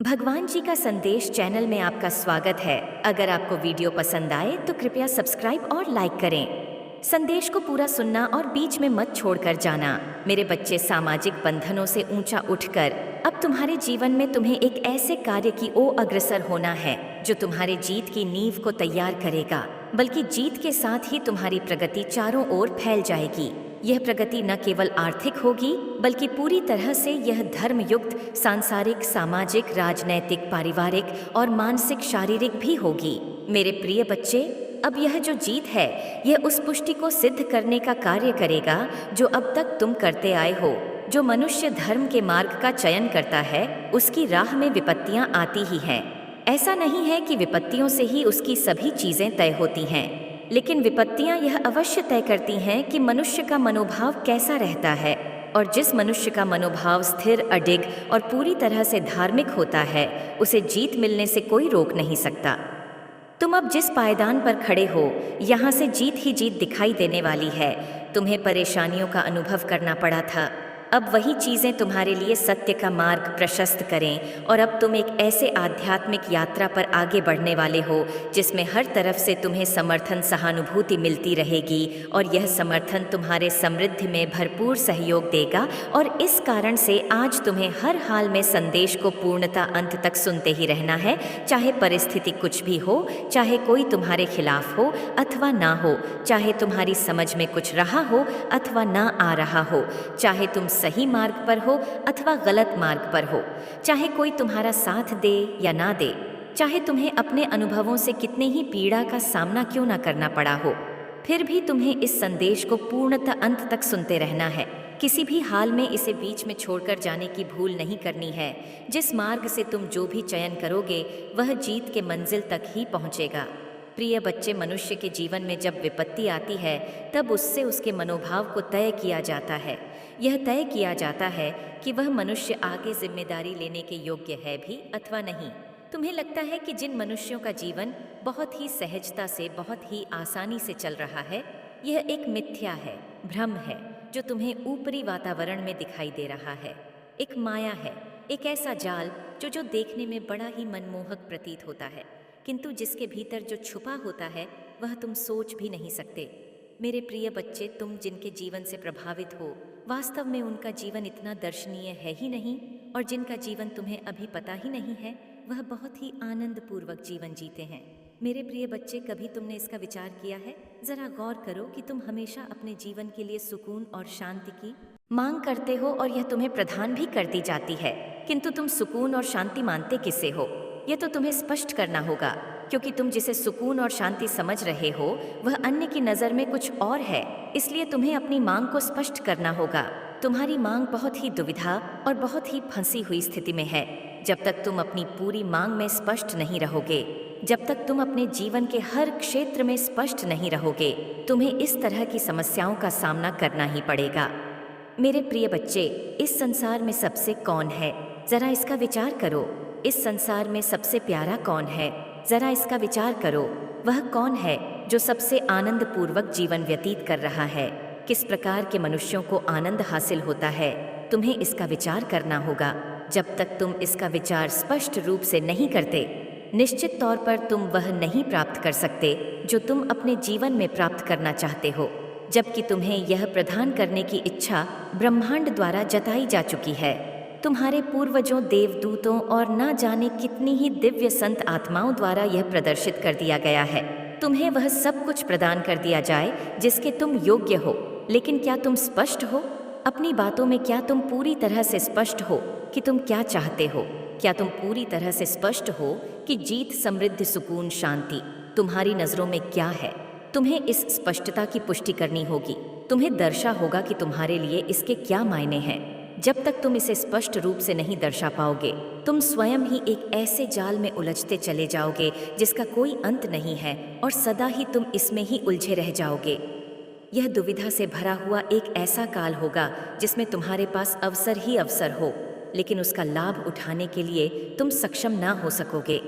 भगवान जी का संदेश चैनल में आपका स्वागत है। अगर आपको वीडियो पसंद आए तो कृपया सब्सक्राइब और लाइक करें। संदेश को पूरा सुनना और बीच में मत छोड़कर जाना। मेरे बच्चे, सामाजिक बंधनों से ऊंचा उठकर अब तुम्हारे जीवन में तुम्हें एक ऐसे कार्य की ओर अग्रसर होना है जो तुम्हारे जीत की नींव को तैयार करेगा, बल्कि जीत के साथ ही तुम्हारी प्रगति चारों ओर फैल जाएगी। यह प्रगति न केवल आर्थिक होगी, बल्कि पूरी तरह से यह धर्मयुक्त, सांसारिक, सामाजिक, राजनैतिक, पारिवारिक और मानसिक, शारीरिक भी होगी। मेरे प्रिय बच्चे, अब यह जो जीत है, यह उस पुष्टि को सिद्ध करने का कार्य करेगा जो अब तक तुम करते आए हो। जो मनुष्य धर्म के मार्ग का चयन करता है, उसकी राह में विपत्तियां आती ही हैं। ऐसा नहीं है कि विपत्तियों से ही उसकी सभी चीजें तय होती हैं, लेकिन विपत्तियां यह अवश्य तय करती हैं कि मनुष्य का मनोभाव कैसा रहता है। और जिस मनुष्य का मनोभाव स्थिर, अडिग और पूरी तरह से धार्मिक होता है, उसे जीत मिलने से कोई रोक नहीं सकता। तुम अब जिस पायदान पर खड़े हो, यहाँ से जीत ही जीत दिखाई देने वाली है। तुम्हें परेशानियों का अनुभव करना पड़ा था, अब वही चीजें तुम्हारे लिए सत्य का मार्ग प्रशस्त करें। और अब तुम एक ऐसे आध्यात्मिक यात्रा पर आगे बढ़ने वाले हो जिसमें हर तरफ से तुम्हें समर्थन, सहानुभूति मिलती रहेगी, और यह समर्थन तुम्हारे समृद्धि में भरपूर सहयोग देगा। और इस कारण से आज तुम्हें हर हाल में संदेश को पूर्णता अंत तक सुनते ही रहना है, चाहे परिस्थिति कुछ भी हो, चाहे कोई तुम्हारे खिलाफ हो अथवा ना हो, चाहे तुम्हारी समझ में कुछ रहा हो अथवा ना आ रहा हो, चाहे तुम सही मार्ग पर हो अथवा गलत मार्ग पर हो, चाहे कोई तुम्हारा साथ दे या ना दे, चाहे तुम्हें अपने अनुभवों से कितने ही पीड़ा का सामना क्यों ना करना पड़ा हो, फिर भी तुम्हें इस संदेश को पूर्णतः अंत तक सुनते रहना है। किसी भी हाल में इसे बीच में छोड़कर जाने की भूल नहीं करनी है। जिस मार्ग से तुम जो भी चयन करोगे, वह जीत के मंजिल तक ही पहुंचेगा। प्रिय बच्चे, मनुष्य के जीवन में जब विपत्ति आती है, तब उससे उसके मनोभाव को तय किया जाता है। यह तय किया जाता है कि वह मनुष्य आगे जिम्मेदारी लेने के योग्य है भी अथवा नहीं। तुम्हें लगता है कि जिन मनुष्यों का जीवन बहुत ही सहजता से, बहुत ही आसानी से चल रहा है, यह एक मिथ्या है, भ्रम है जो तुम्हें ऊपरी वातावरण में दिखाई दे रहा है। एक माया है, एक ऐसा जाल जो देखने में बड़ा ही मनमोहक प्रतीत होता है, किंतु जिसके भीतर जो छुपा होता है वह तुम सोच भी नहीं सकते। मेरे प्रिय बच्चे, तुम जिनके जीवन से प्रभावित हो, वास्तव में उनका जीवन इतना दर्शनीय है ही नहीं, और जिनका जीवन तुम्हें अभी पता ही नहीं है, वह बहुत ही आनंदपूर्वक जीवन जीते हैं। मेरे प्रिय बच्चे, कभी तुमने इसका विचार किया है? जरा गौर करो कि तुम हमेशा अपने जीवन के लिए सुकून और शांति की मांग करते हो, और यह तुम्हें प्रदान भी कर दी जाती है, किंतु तुम सुकून और शांति मानते किसे हो? यह तो तुम्हें स्पष्ट करना होगा, क्योंकि तुम जिसे सुकून और शांति समझ रहे हो, वह अन्य की नज़र में कुछ और है। इसलिए तुम्हें अपनी मांग को स्पष्ट करना होगा। तुम्हारी मांग बहुत ही दुविधा और बहुत ही फंसी हुई स्थिति में है। जब तक तुम अपनी पूरी मांग में स्पष्ट नहीं रहोगे, जब तक तुम अपने जीवन के हर क्षेत्र में स्पष्ट नहीं रहोगे, तुम्हें इस तरह की समस्याओं का सामना करना ही पड़ेगा। मेरे प्रिय बच्चे, इस संसार में सबसे कौन है? जरा इसका विचार करो। इस संसार में सबसे प्यारा कौन है? जरा इसका विचार करो। वह कौन है जो सबसे आनंद पूर्वक जीवन व्यतीत कर रहा है? किस प्रकार के मनुष्यों को आनंद हासिल होता है? तुम्हें इसका विचार करना होगा। जब तक तुम इसका विचार स्पष्ट रूप से नहीं करते, निश्चित तौर पर तुम वह नहीं प्राप्त कर सकते जो तुम अपने जीवन में प्राप्त करना चाहते हो, जबकि तुम्हें यह प्रदान करने की इच्छा ब्रह्मांड द्वारा जताई जा चुकी है। तुम्हारे पूर्वजों, देवदूतों और न जाने कितनी ही दिव्य संत आत्माओं द्वारा यह प्रदर्शित कर दिया गया है। तुम्हें वह सब कुछ प्रदान कर दिया जाए जिसके तुम योग्य हो, लेकिन क्या तुम स्पष्ट हो? अपनी बातों में क्या तुम पूरी तरह से स्पष्ट हो कि तुम क्या चाहते हो? क्या तुम पूरी तरह से स्पष्ट हो कि जीत, समृद्धि, सुकून, शांति तुम्हारी नज़रों में क्या है? तुम्हें इस स्पष्टता की पुष्टि करनी होगी। तुम्हें दर्शा होगा कि तुम्हारे लिए इसके क्या मायने हैं। जब तक तुम इसे स्पष्ट रूप से नहीं दर्शा पाओगे, तुम स्वयं ही एक ऐसे जाल में उलझते चले जाओगे जिसका कोई अंत नहीं है, और सदा ही तुम इसमें ही उलझे रह जाओगे। यह दुविधा से भरा हुआ एक ऐसा काल होगा जिसमें तुम्हारे पास अवसर ही अवसर हो, लेकिन उसका लाभ उठाने के लिए तुम सक्षम ना हो सकोगे।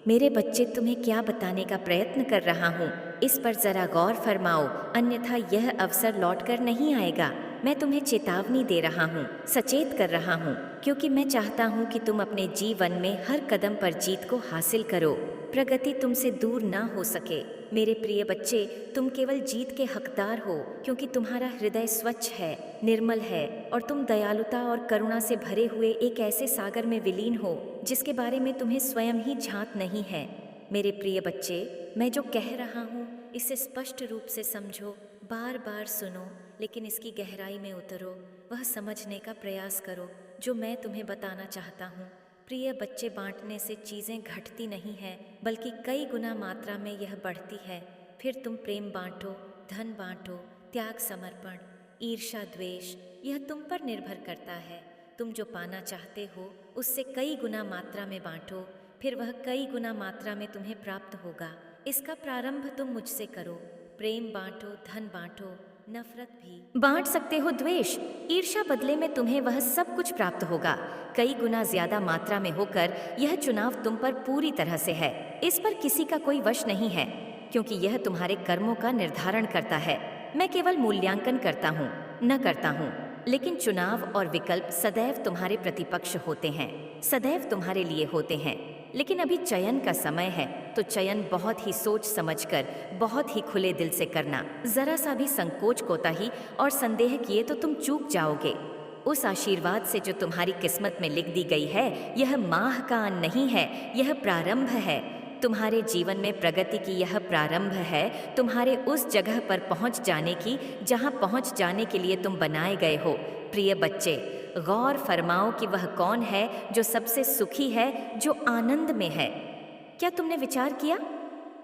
मेरे बच्चे, तुम्हें क्या बताने का प्रयत्न कर रहा हूँ, इस पर जरा गौर फरमाओ, अन्यथा यह अवसर लौटकर नहीं आएगा। मैं तुम्हें चेतावनी दे रहा हूँ, सचेत कर रहा हूँ, क्योंकि मैं चाहता हूँ कि तुम अपने जीवन में हर कदम पर जीत को हासिल करो। प्रगति तुमसे दूर ना हो सके। मेरे प्रिय बच्चे, तुम केवल जीत के हकदार हो, क्योंकि तुम्हारा हृदय स्वच्छ है, निर्मल है और तुम दयालुता और करुणा से भरे हुए एक ऐसे सागर में विलीन हो जिसके बारे में तुम्हें स्वयं ही झांक नहीं है। मेरे प्रिय बच्चे, मैं जो कह रहा हूँ इसे स्पष्ट रूप से समझो, बार बार सुनो, लेकिन इसकी गहराई में उतरो, वह समझने का प्रयास करो जो मैं तुम्हें बताना चाहता हूँ। प्रिय बच्चे, बांटने से चीज़ें घटती नहीं हैं, बल्कि कई गुना मात्रा में यह बढ़ती है। फिर तुम प्रेम बांटो, धन बांटो, त्याग, समर्पण, ईर्ष्या, द्वेष, यह तुम पर निर्भर करता है। तुम जो पाना चाहते हो उससे कई गुना मात्रा में बांटो, फिर वह कई गुना मात्रा में तुम्हें प्राप्त होगा। इसका प्रारंभ तुम मुझसे करो। प्रेम बांटो, धन बांटो, नफरत भी बांट सकते हो, द्वेष, ईर्ष्या, बदले में तुम्हें वह सब कुछ प्राप्त होगा। कई गुना ज्यादा मात्रा में होकर यह चुनाव तुम पर पूरी तरह से है। इस पर किसी का कोई वश नहीं है, क्योंकि यह तुम्हारे कर्मों का निर्धारण करता है। मैं केवल मूल्यांकन करता हूँ, न करता हूँ, लेकिन चुनाव और विकल्प सदैव तुम्हारे प्रतिपक्ष होते हैं, सदैव तुम्हारे लिए होते हैं। लेकिन अभी चयन का समय है, तो चयन बहुत ही सोच समझकर, बहुत ही खुले दिल से करना। जरा सा भी संकोच, कोताही और संदेह किए तो तुम चूक जाओगे। उस आशीर्वाद से जो तुम्हारी किस्मत में लिख दी गई है, यह माह का अंत नहीं है, यह प्रारंभ है। तुम्हारे जीवन में प्रगति की यह प्रारंभ है, तुम्हारे उस जगह पर पहुंच जाने की जहां पहुंच जाने के लिए तुम बनाए गए हो। प्रिय बच्चे, गौर फरमाओ कि वह कौन है जो सबसे सुखी है, जो आनंद में है। क्या तुमने विचार किया?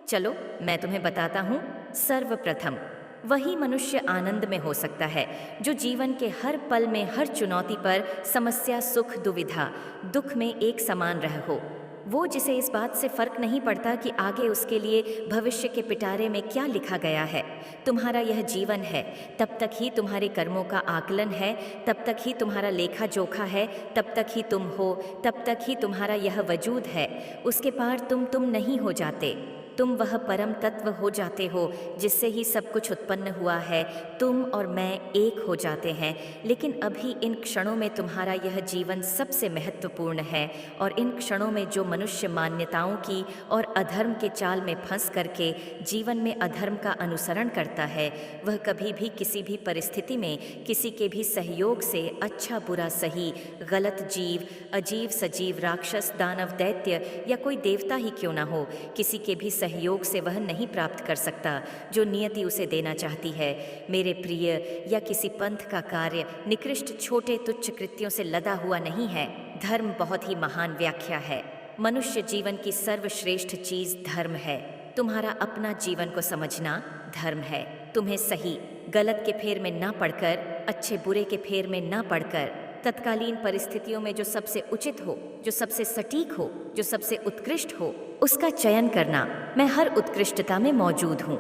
चलो मैं तुम्हें बताता हूँ। सर्वप्रथम वही मनुष्य आनंद में हो सकता है जो जीवन के हर पल में, हर चुनौती पर, समस्या, सुख, दुविधा, दुख में एक समान रह हो। वो जिसे इस बात से फर्क नहीं पड़ता कि आगे उसके लिए भविष्य के पिटारे में क्या लिखा गया है। तुम्हारा यह जीवन है, तब तक ही तुम्हारे कर्मों का आकलन है, तब तक ही तुम्हारा लेखा जोखा है, तब तक ही तुम हो, तब तक ही तुम्हारा यह वजूद है। उसके पार तुम नहीं हो जाते। तुम वह परम तत्व हो जाते हो जिससे ही सब कुछ उत्पन्न हुआ है। तुम और मैं एक हो जाते हैं। लेकिन अभी इन क्षणों में तुम्हारा यह जीवन सबसे महत्वपूर्ण है, और इन क्षणों में जो मनुष्य मान्यताओं की और अधर्म के जाल में फंस करके जीवन में अधर्म का अनुसरण करता है, वह कभी भी किसी भी परिस्थिति में किसी के भी सहयोग से, अच्छा बुरा सही, गलत जीव, अजीव सजीव, राक्षस, दानव, दैत्य या कोई देवता ही क्यों ना हो, किसी के भी सहयोग से वह नहीं प्राप्त कर सकता जो नियति उसे देना चाहती है। मेरे प्रिय, या किसी पंथ का कार्य निकृष्ट, छोटे, तुच्छ कृत्यों से लदा हुआ नहीं है। धर्म बहुत ही महान व्याख्या है। मनुष्य जीवन की सर्वश्रेष्ठ चीज धर्म है। तुम्हारा अपना जीवन को समझना धर्म है। तुम्हें सही गलत के फेर में ना पड़कर, अच्छे बुरे के फेर में ना पड़कर, तत्कालीन परिस्थितियों में जो सबसे उचित हो, जो सबसे सटीक हो, जो सबसे उत्कृष्ट हो, उसका चयन करना। मैं हर उत्कृष्टता में मौजूद हूँ।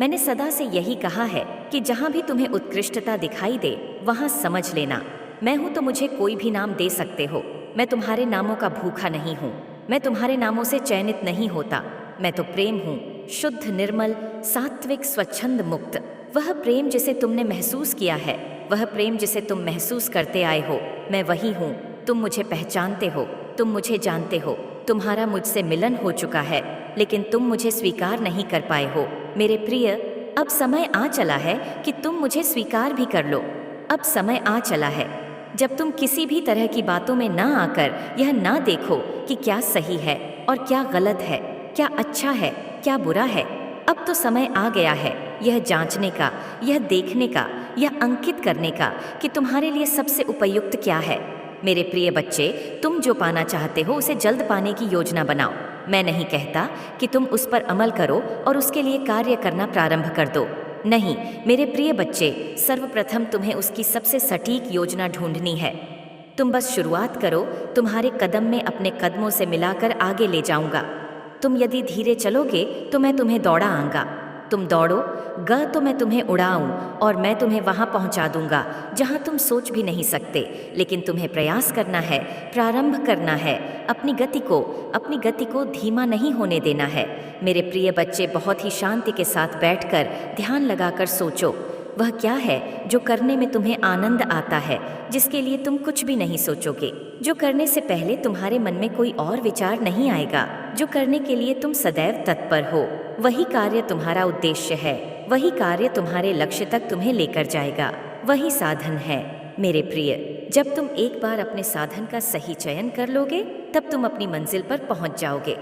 मैंने सदा से यही कहा है कि जहाँ भी तुम्हें उत्कृष्टता दिखाई दे, वहाँ समझ लेना मैं हूँ, तो मुझे कोई भी नाम दे सकते हो। मैं तुम्हारे नामों का भूखा नहीं हूँ। मैं तुम्हारे नामों से चयनित नहीं होता। मैं तो प्रेम हूँ, शुद्ध, निर्मल, सात्विक, स्वच्छंद, मुक्त। वह प्रेम जिसे तुमने महसूस किया है, वह प्रेम जिसे तुम महसूस करते आए हो, मैं वही हूँ। तुम मुझे पहचानते हो, तुम मुझे जानते हो। तुम्हारा मुझसे मिलन हो चुका है, लेकिन तुम मुझे स्वीकार नहीं कर पाए हो। मेरे प्रिय, अब समय आ चला है कि तुम मुझे स्वीकार भी कर लो। अब समय आ चला है जब तुम किसी भी तरह की बातों में ना आकर यह ना देखो कि क्या सही है और क्या गलत है, क्या अच्छा है, क्या बुरा है। अब तो समय आ गया है यह जांचने का, यह देखने का, यह अंकित करने का कि तुम्हारे लिए सबसे उपयुक्त क्या है। मेरे प्रिय बच्चे, तुम जो पाना चाहते हो उसे जल्द पाने की योजना बनाओ। मैं नहीं कहता कि तुम उस पर अमल करो और उसके लिए कार्य करना प्रारंभ कर दो। नहीं मेरे प्रिय बच्चे, सर्वप्रथम तुम्हें उसकी सबसे सटीक योजना ढूंढनी है। तुम बस शुरुआत करो, तुम्हारे कदम में अपने कदमों से मिलाकर आगे ले जाऊंगा। तुम यदि धीरे चलोगे तो मैं तुम्हें दौड़ा आऊंगा। तुम दौड़ो ग तो मैं तुम्हें उड़ाऊं और मैं तुम्हें वहां पहुंचा दूंगा जहां तुम सोच भी नहीं सकते। लेकिन तुम्हें प्रयास करना है, प्रारंभ करना है। अपनी गति को धीमा नहीं होने देना है। मेरे प्रिय बच्चे, बहुत ही शांति के साथ बैठकर ध्यान लगाकर सोचो। वह क्या है जो करने में तुम्हें आनंद आता है, जिसके लिए तुम कुछ भी नहीं सोचोगे, जो करने से पहले तुम्हारे मन में कोई और विचार नहीं आएगा, जो करने के लिए तुम सदैव तत्पर हो। वही कार्य तुम्हारा उद्देश्य है, वही कार्य तुम्हारे लक्ष्य तक तुम्हें लेकर जाएगा, वही साधन है। मेरे प्रिय, जब तुम एक बार अपने साधन का सही चयन कर लोगे, तब तुम अपनी मंजिल पर पहुंच जाओगे।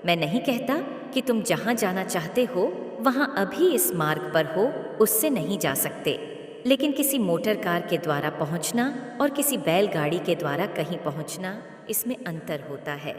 मैं नहीं कहता कि तुम जहां जाना चाहते हो वहां अभी इस मार्ग पर हो उससे नहीं जा सकते, लेकिन किसी मोटर कार के द्वारा पहुंचना और किसी बैलगाड़ी के द्वारा कहीं पहुंचना, इसमें अंतर होता है।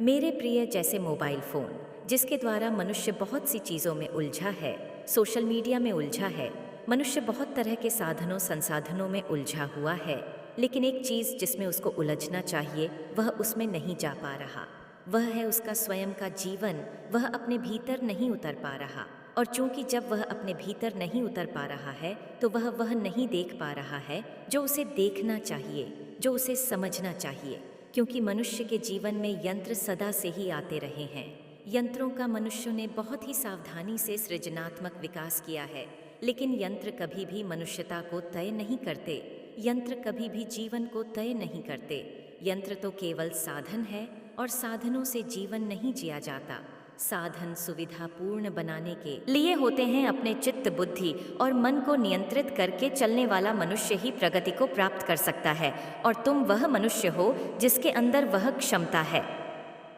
मेरे प्रिय, जैसे मोबाइल फ़ोन जिसके द्वारा मनुष्य बहुत सी चीज़ों में उलझा है, सोशल मीडिया में उलझा है, मनुष्य बहुत तरह के साधनों संसाधनों में उलझा हुआ है, लेकिन एक चीज़ जिसमें उसको उलझना चाहिए वह उसमें नहीं जा पा रहा। वह है उसका स्वयं का जीवन। वह अपने भीतर नहीं उतर पा रहा, और चूंकि जब वह अपने भीतर नहीं उतर पा रहा है तो वह नहीं देख पा रहा है जो उसे देखना चाहिए, जो उसे समझना चाहिए। क्योंकि मनुष्य के जीवन में यंत्र सदा से ही आते रहे हैं। यंत्रों का मनुष्यों ने बहुत ही सावधानी से सृजनात्मक विकास किया है, लेकिन यंत्र कभी भी मनुष्यता को तय नहीं करते। यंत्र कभी भी जीवन को तय नहीं करते। यंत्र तो केवल साधन है, और साधनों से जीवन नहीं जिया जाता। साधन सुविधा पूर्ण बनाने के लिए होते हैं। अपने चित्त, बुद्धि और मन को नियंत्रित करके चलने वाला मनुष्य ही प्रगति को प्राप्त कर सकता है, और तुम वह मनुष्य हो जिसके अंदर वह क्षमता है।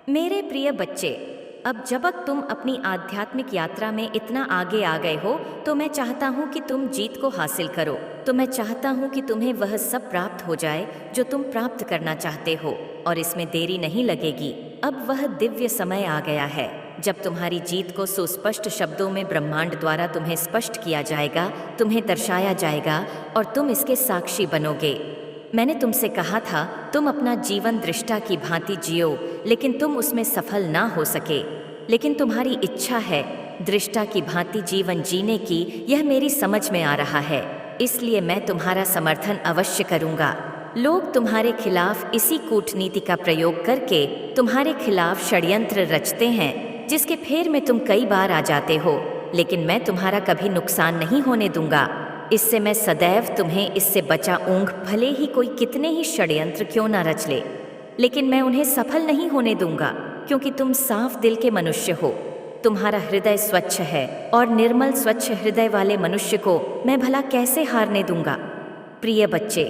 मेरे प्रिय बच्चे, अब जब तुम अपनी आध्यात्मिक यात्रा में इतना आगे आ गए हो तो मैं चाहता हूँ कि तुम जीत को हासिल करो। तो मैं चाहता हूँ कि तुम्हें वह सब प्राप्त हो जाए जो तुम प्राप्त करना चाहते हो, और इसमें देरी नहीं लगेगी। अब वह दिव्य समय आ गया है जब तुम्हारी जीत को सुस्पष्ट शब्दों में ब्रह्मांड द्वारा तुम्हें स्पष्ट किया जाएगा, तुम्हें दर्शाया जाएगा, और तुम इसके साक्षी बनोगे। मैंने तुमसे कहा था तुम अपना जीवन दृष्टा की भांति जियो, लेकिन तुम उसमें सफल ना हो सके। लेकिन तुम्हारी इच्छा है दृष्टा की भांति जीवन जीने की, यह मेरी समझ में आ रहा है, इसलिए मैं तुम्हारा समर्थन अवश्य करूंगा। लोग तुम्हारे खिलाफ इसी कूटनीति का प्रयोग करके तुम्हारे खिलाफ षड्यंत्र रचते हैं, जिसके फेर में तुम कई बार आ जाते हो, लेकिन मैं तुम्हारा कभी नुकसान नहीं होने दूंगा। इससे मैं सदैव तुम्हें इससे बचाऊंग, भले ही कोई कितने ही षड्यंत्र क्यों ना रच ले, लेकिन मैं उन्हें सफल नहीं होने दूंगा, क्योंकि तुम साफ दिल के मनुष्य हो। तुम्हारा हृदय स्वच्छ है, और निर्मल स्वच्छ हृदय वाले मनुष्य को मैं भला कैसे हारने दूंगा। प्रिय बच्चे,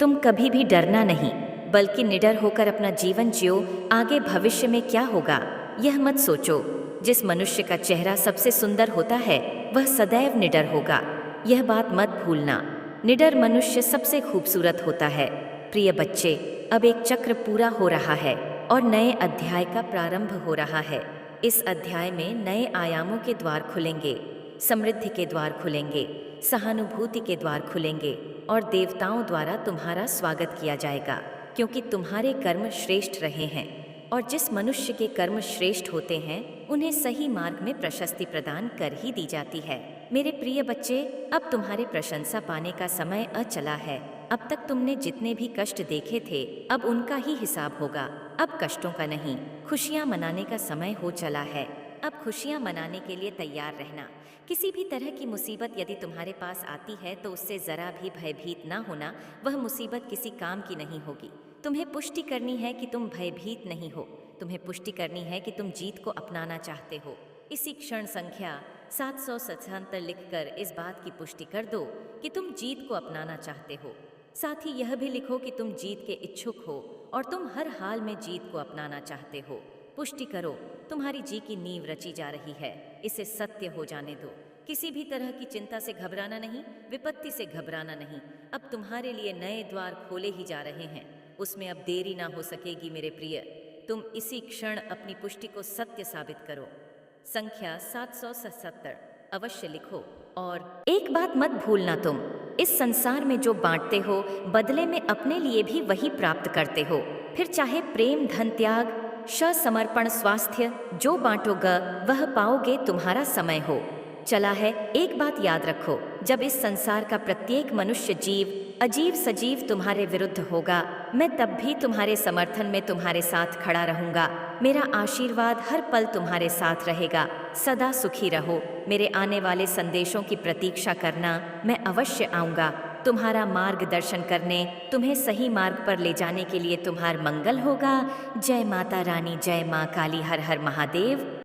तुम कभी भी डरना नहीं, बल्कि निडर होकर अपना जीवन जियो। आगे भविष्य में क्या होगा यह मत सोचो। जिस मनुष्य का चेहरा सबसे सुंदर होता है वह सदैव निडर होगा, यह बात मत भूलना। निडर मनुष्य सबसे खूबसूरत होता है। प्रिय बच्चे, अब एक चक्र पूरा हो रहा है और नए अध्याय का प्रारंभ हो रहा है। इस अध्याय में नए आयामों के द्वार खुलेंगे, समृद्धि के द्वार खुलेंगे, सहानुभूति के द्वार खुलेंगे, और देवताओं द्वारा तुम्हारा स्वागत किया जाएगा, क्योंकि तुम्हारे कर्म श्रेष्ठ रहे हैं। और जिस मनुष्य के कर्म श्रेष्ठ होते हैं उन्हें सही मार्ग में प्रशस्ति प्रदान कर ही दी जाती है। मेरे प्रिय बच्चे, अब तुम्हारे प्रशंसा पाने का समय आ चला है। अब तक तुमने जितने भी कष्ट देखे थे अब उनका ही हिसाब होगा। अब कष्टों का नहीं, खुशियाँ मनाने का समय हो चला है। अब खुशियाँ मनाने के लिए तैयार रहना। किसी भी तरह की मुसीबत यदि तुम्हारे पास आती है तो उससे ज़रा भी भयभीत ना होना। वह मुसीबत किसी काम की नहीं होगी। तुम्हें पुष्टि करनी है कि तुम भयभीत नहीं हो। तुम्हें पुष्टि करनी है कि तुम जीत को अपनाना चाहते हो। इसी क्षण संख्या 777 लिखकर इस बात की पुष्टि कर दो कि तुम जीत को अपनाना चाहते हो। साथ ही यह भी लिखो कि तुम जीत के इच्छुक हो और तुम हर हाल में जीत को अपनाना चाहते हो। पुष्टि करो, तुम्हारी जी की नींव रची जा रही है, इसे सत्य हो जाने दो। किसी भी तरह की चिंता से घबराना नहीं, विपत्ति से घबराना नहीं। अब तुम्हारे लिए नए द्वार खोले ही जा रहे हैं, उसमें अब देरी ना हो सकेगी। मेरे प्रिय, तुम इसी क्षण अपनी पुष्टि को सत्य साबित करो। संख्या 777 अवश्य लिखो। और एक बात मत भूलना, तुम इस संसार में जो बांटते हो बदले में अपने लिए भी वही प्राप्त करते हो। फिर चाहे प्रेम, धन, त्याग, समर्पण, स्वास्थ्य, जो बांटोगे वह पाओगे। तुम्हारा समय हो चला है। एक बात याद रखो, जब इस संसार का प्रत्येक मनुष्य, जीव, अजीव, सजीव तुम्हारे विरुद्ध होगा, मैं तब भी तुम्हारे समर्थन में तुम्हारे साथ खड़ा रहूंगा। मेरा आशीर्वाद हर पल तुम्हारे साथ रहेगा। सदा सुखी रहो। मेरे आने वाले संदेशों की प्रतीक्षा करना, मैं अवश्य आऊँगा तुम्हारा मार्गदर्शन करने, तुम्हें सही मार्ग पर ले जाने के लिए। तुम्हार मंगल होगा। जय माता रानी, जय माँ काली, हर हर महादेव।